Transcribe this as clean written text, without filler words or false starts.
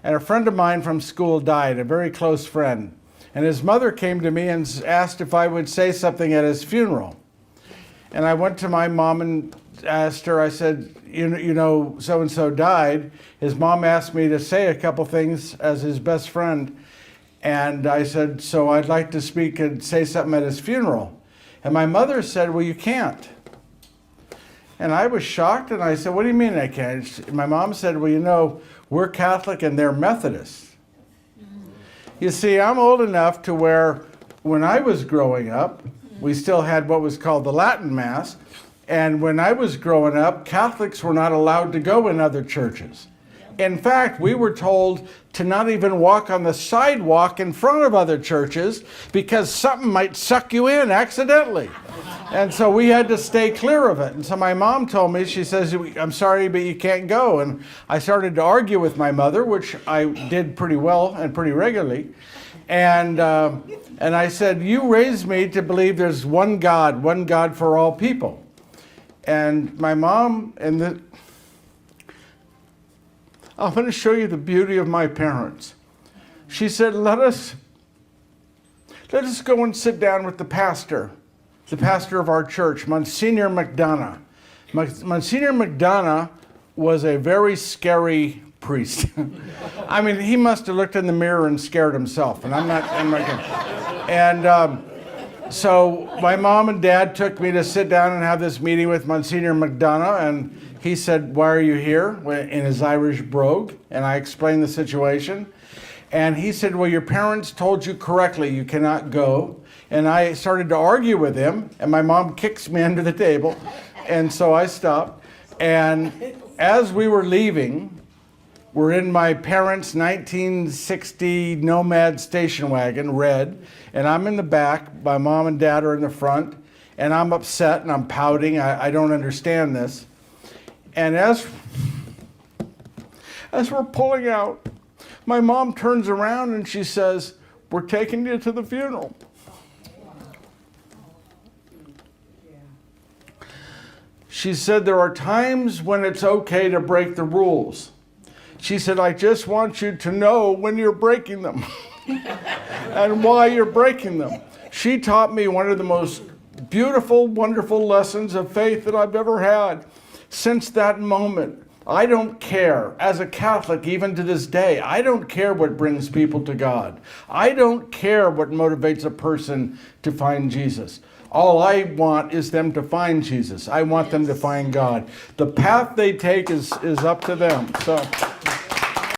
And a friend of mine from school died, a very close friend. And his mother came to me and asked if I would say something at his funeral. And I went to my mom and asked her, I said, you know, so-and-so died. His mom asked me to say a couple things as his best friend. And I said, so I'd like to speak and say something at his funeral. And my mother said, well, you can't. And I was shocked, and I said, what do you mean I can't? My mom said, well, you know, we're Catholic and they're Methodist. You see, I'm old enough to where when I was growing up, we still had what was called the Latin Mass. And when I was growing up, Catholics were not allowed to go in other churches. In fact, we were told to not even walk on the sidewalk in front of other churches because something might suck you in accidentally. And so we had to stay clear of it. And so my mom told me, she says, I'm sorry, but you can't go. And I started to argue with my mother, which I did pretty well and pretty regularly. And I said, you raised me to believe there's one God for all people. And my mom, I'm going to show you the beauty of my parents. She said, let us go and sit down with the pastor of our church, Monsignor McDonough. Monsignor McDonough was a very scary priest. I mean, he must have looked in the mirror and scared himself, and I'm not kidding. And so my mom and dad took me to sit down and have this meeting with Monsignor McDonough, and he said, why are you here? In his Irish brogue, and I explained the situation. And he said, well, your parents told you correctly, you cannot go. And I started to argue with him, and my mom kicks me under the table, and so I stopped. And as we were leaving, we're in my parents' 1960 Nomad station wagon, red, and I'm in the back, my mom and dad are in the front, and I'm upset and I'm pouting, I don't understand this. And as we're pulling out, my mom turns around and she says, we're taking you to the funeral. She said, there are times when it's okay to break the rules. She said, I just want you to know when you're breaking them and why you're breaking them. She taught me one of the most beautiful, wonderful lessons of faith that I've ever had. Since that moment, I don't care, as a Catholic, even to this day, I don't care what brings people to God. I don't care what motivates a person to find Jesus. All I want is them to find Jesus. I want them to find God. The path they take is up to them. So.